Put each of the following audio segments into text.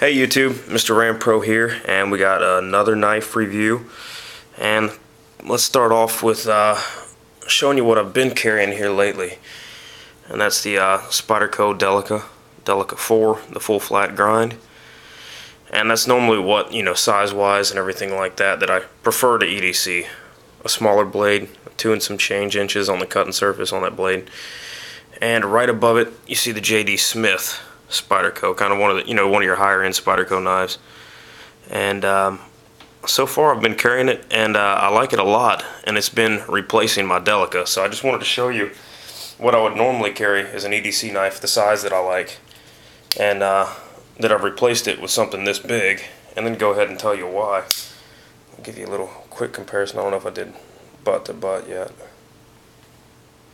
Hey YouTube, MrRampro here, and we got another knife review. And let's start off with showing you what I've been carrying here lately. And that's the SPYDERCO Delica 4, the full flat grind. And that's normally what, size-wise and everything like that I prefer to EDC. A smaller blade, 2 and some change inches on the cutting surface on that blade. And right above it, you see the J.D. Smith SPYDERCO, kind of one of the, one of your higher end SPYDERCO knives. And so far I've been carrying it, and I like it a lot, and it's been replacing my Delica. So I just wanted to show you what I would normally carry as an EDC knife, the size that I like, and that I've replaced it with something this big, and then go ahead and tell you why. I'll give you a little quick comparison. I don't know if I did butt to butt yet,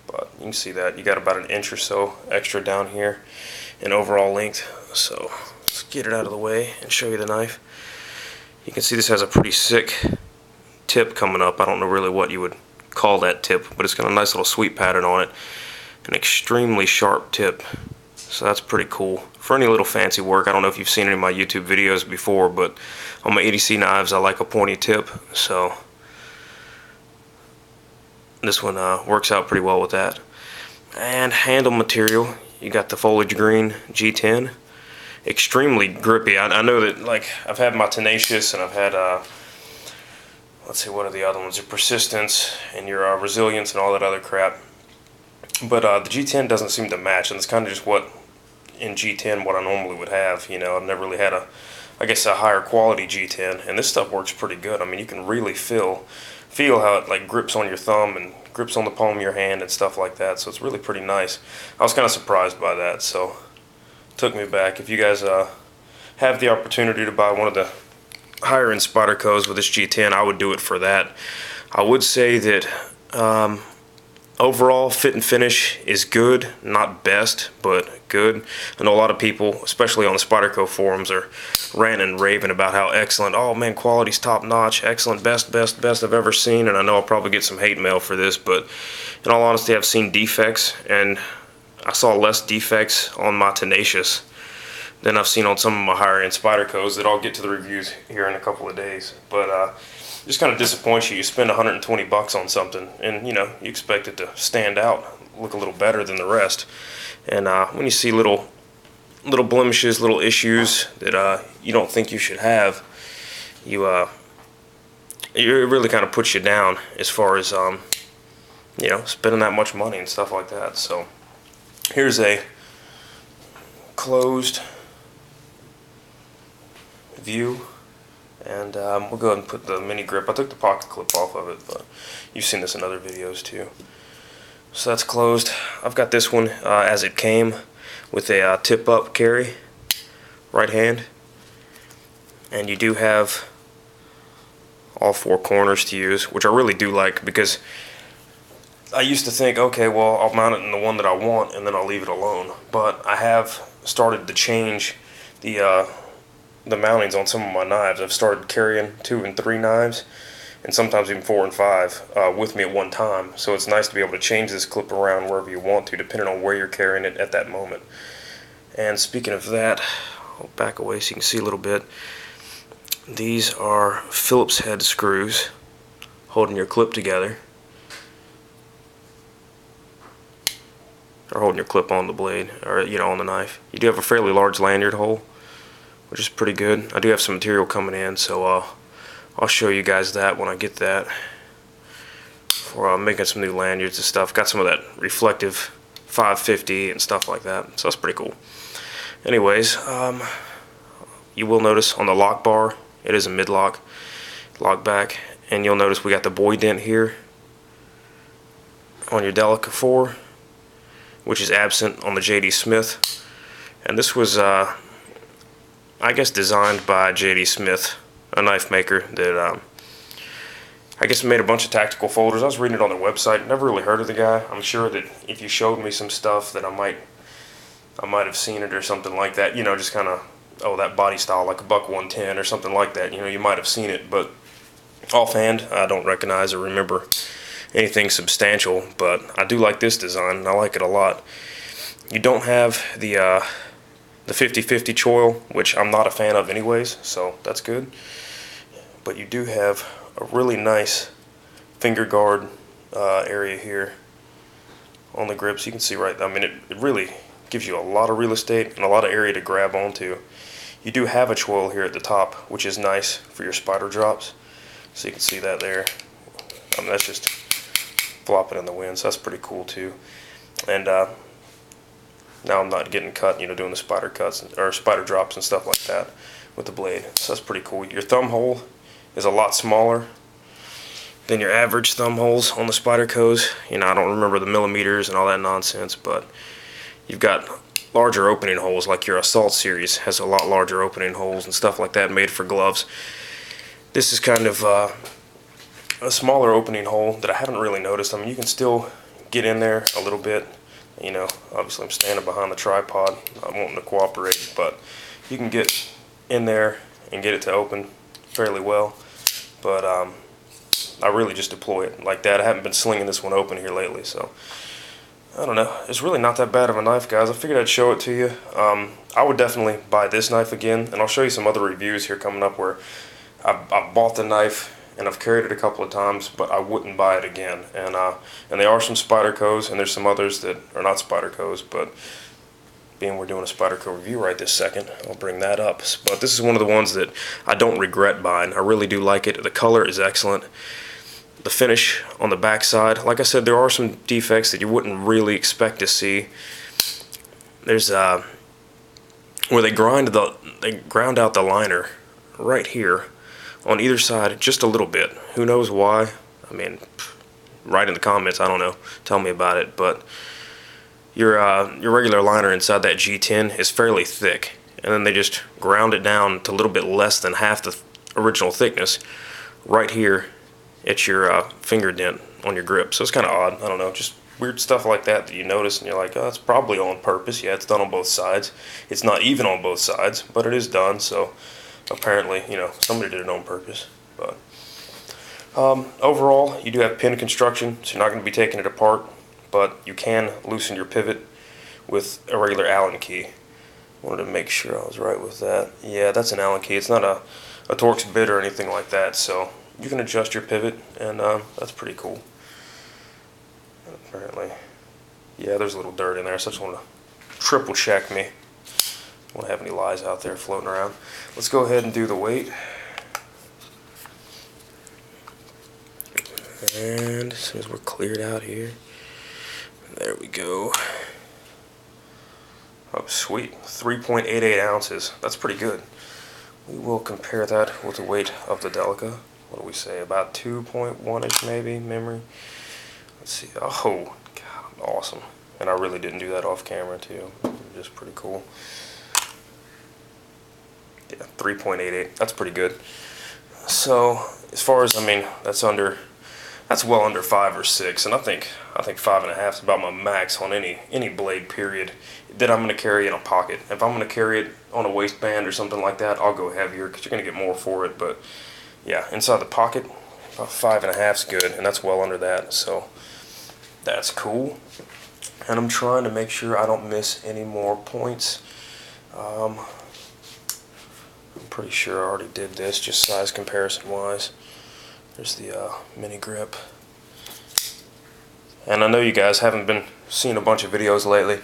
but you can see that you got about an inch or so extra down here in overall length. So let's get it out of the way and show you the knife. You can see this has a pretty sick tip coming up. I don't know really what you would call that tip, but it's got a nice little sweep pattern on it, an extremely sharp tip, so that's pretty cool for any little fancy work. I don't know if you've seen any of my YouTube videos before, but on my EDC knives I like a pointy tip, so this one works out pretty well with that. And handle material, you got the foliage green G10, extremely grippy. I know that, like, I've had my Tenacious, and I've had let's see, what are the other ones, your Persistence and your Resilience and all that other crap, but the G10 doesn't seem to match, and it's kind of just what in G10 what I normally would have. I've never really had a higher quality G10, and this stuff works pretty good. I mean, you can really feel how it like grips on your thumb and grips on the palm of your hand and stuff like that, so it's really pretty nice. I was kind of surprised by that, so it took me back. If you guys have the opportunity to buy one of the higher end SPYDERCOs with this G10, I would do it for that. I would say that overall fit and finish is good, not best, but good. I know a lot of people, especially on the SPYDERCO forums, are ranting and raving about how excellent, oh man, quality's top notch, excellent, best I've ever seen. And I know I'll probably get some hate mail for this, but in all honesty, I've seen defects, and I saw less defects on my Tenacious than I've seen on some of my higher end SPYDERCOs that I'll get to the reviews here in a couple of days. But just kind of disappoints you. You spend 120 bucks on something, and you expect it to stand out, look a little better than the rest. And when you see little blemishes, little issues that you don't think you should have, it really kind of puts you down as far as spending that much money and stuff like that. So here's a closed view. And we'll go ahead and put the mini grip. I took the pocket clip off of it, but you've seen this in other videos too. So that's closed. I've got this one as it came with a tip up carry, right hand. And you do have all 4 corners to use, which I really do like, because I used to think, okay, well, I'll mount it in the one that I want and then I'll leave it alone. But I have started to change the mountings on some of my knives. I've started carrying 2 and 3 knives, and sometimes even 4 and 5 with me at one time. So it's nice to be able to change this clip around wherever you want to, depending on where you're carrying it at that moment. And speaking of that, I'll back away so you can see a little bit. These are Phillips head screws holding your clip together, or holding your clip on the blade, or on the knife. You do have a fairly large lanyard hole, which is pretty good. I do have some material coming in, so I'll show you guys that when I get that, for making some new lanyards and stuff. Got some of that reflective 550 and stuff like that, so that's pretty cool. Anyways, you will notice on the lock bar, it is a mid-lock lock back, and you'll notice we got the boy dent here on your Delica 4, which is absent on the J.D. Smith. And this was I guess designed by J.D. Smith, a knife maker that I guess made a bunch of tactical folders. I was reading it on their website, never really heard of the guy. I'm sure that if you showed me some stuff that I might have seen it or something like that, just kind of, oh, that body style, like a buck 110 or something like that, you might have seen it, but offhand I don't recognize or remember anything substantial. But I do like this design, and I like it a lot. You don't have the the 50/50 choil, which I'm not a fan of anyways, so that's good. But you do have a really nice finger guard area here on the grips. You can see right, I mean, it really gives you a lot of real estate and a lot of area to grab onto. You do have a choil here at the top, which is nice for your spider drops. So you can see that there. I mean, that's just flopping in the wind, so that's pretty cool too. And now I'm not getting cut, you know, doing the spider cuts or spider drops and stuff like that with the blade. So that's pretty cool. Your thumb hole is a lot smaller than your average thumb holes on the SPYDERCOs. You know, I don't remember the millimeters and all that nonsense, but you've got larger opening holes, like your Assault series has a lot larger opening holes and stuff like that made for gloves. This is kind of a smaller opening hole that I haven't really noticed. I mean, you can still get in there a little bit. You know, obviously I'm standing behind the tripod, I'm wanting to cooperate, but you can get in there and get it to open fairly well. But I really just deploy it like that. I haven't been slinging this one open here lately, so I don't know. It's really not that bad of a knife, guys. I figured I'd show it to you. I would definitely buy this knife again, and I'll show you some other reviews here coming up where I bought the knife and I've carried it a couple of times, but I wouldn't buy it again. And there are some SPYDERCOs, and there's some others that are not SPYDERCOs, but being we're doing a SPYDERCO review right this second, I'll bring that up. But this is one of the ones that I don't regret buying. I really do like it. The color is excellent. The finish on the back side, like I said, there are some defects that you wouldn't really expect to see. There's where they ground out the liner right here on either side just a little bit. Who knows why? I mean, write in the comments, I don't know, tell me about it. But your regular liner inside that G10 is fairly thick, and then they just ground it down to a little bit less than half the original thickness right here at your finger dent on your grip. So it's kind of odd, I don't know, just weird stuff like that you notice and you're like, oh, that's probably on purpose. Yeah, it's done on both sides. It's not even on both sides, but it is done, so apparently, you know, somebody did it on purpose. But overall, you do have pin construction, so you're not going to be taking it apart, but you can loosen your pivot with a regular Allen key. Wanted to make sure I was right with that. Yeah, that's an Allen key. It's not a Torx bit or anything like that, so you can adjust your pivot, and that's pretty cool. And apparently, yeah, there's a little dirt in there, so I just want to triple check me. I don't have any lies out there floating around. Let's go ahead and do the weight. And as soon as we're cleared out here, there we go. Oh, sweet, 3.88 ounces. That's pretty good. We will compare that with the weight of the Delica. What do we say? About 2.1-ish maybe, memory. Let's see. Oh, God, awesome. And I really didn't do that off camera too. Just pretty cool. Yeah, 3.88. That's pretty good. So as far as, I mean, that's well under 5 or 6, and I think 5.5 is about my max on any blade period that I'm going to carry in a pocket. If I'm going to carry it on a waistband or something like that, I'll go heavier because you're going to get more for it. But yeah, inside the pocket, about 5.5 is good, and that's well under that, so that's cool. And I'm trying to make sure I don't miss any more points. I'm pretty sure I already did this, just size comparison wise. There's the mini grip. And I know you guys haven't been seeing a bunch of videos lately.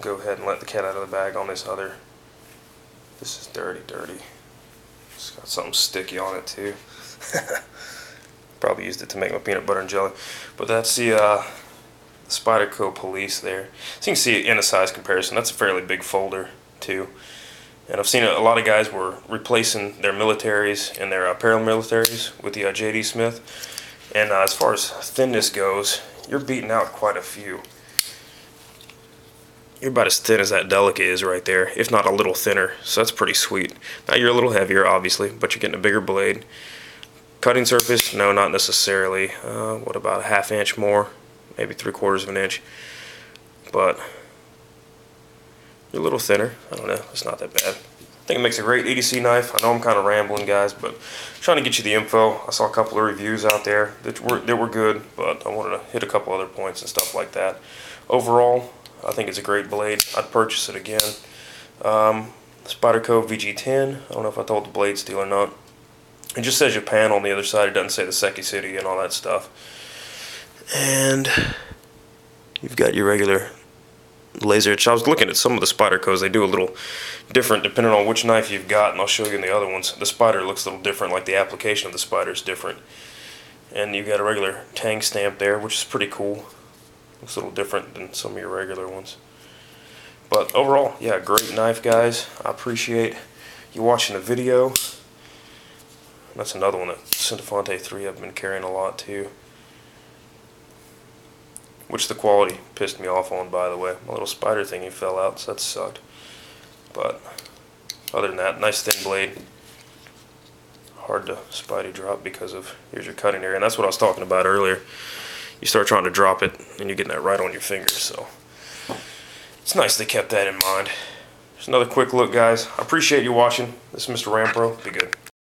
Go ahead and let the cat out of the bag on this other. This is dirty. It's got something sticky on it too. Probably used it to make my peanut butter and jelly. But that's the SPYDERCO Police there. So you can see it in a size comparison. That's a fairly big folder too. And I've seen a lot of guys were replacing their militaries and their paramilitaries with the JD Smith. And as far as thinness goes, you're beating out quite a few. You're about as thin as that Delica is right there, if not a little thinner. So that's pretty sweet. Now you're a little heavier, obviously, but you're getting a bigger blade. Cutting surface, no, not necessarily. What about a 1/2 inch more? Maybe 3/4 of an inch. But you're a little thinner. I don't know. It's not that bad. I think it makes a great EDC knife. I know I'm kind of rambling, guys, but I'm trying to get you the info. I saw a couple of reviews out there that were good, but I wanted to hit a couple other points and stuff like that. Overall, I think it's a great blade. I'd purchase it again. SPYDERCO VG10. I don't know if I told the blade steel or not. It just says Japan on the other side. It doesn't say the Seki City and all that stuff. And you've got your regular laser etch. I was looking at some of the SPYDERCOs. They do a little different depending on which knife you've got, and I'll show you in the other ones. The spider looks a little different, like the application of the spider is different. And you've got a regular tang stamp there, which is pretty cool. Looks a little different than some of your regular ones. But overall, yeah, great knife, guys. I appreciate you watching the video. That's another one, that Centofonte 3 I've been carrying a lot too. Which the quality pissed me off on, by the way. My little spider thingy fell out, so that sucked. But other than that, nice thin blade. Hard to spidey drop because of, here's your cutting area. And that's what I was talking about earlier. You start trying to drop it and you're getting that right on your fingers. So it's nice they kept that in mind. Just another quick look, guys. I appreciate you watching. This is MrRampro. Be good.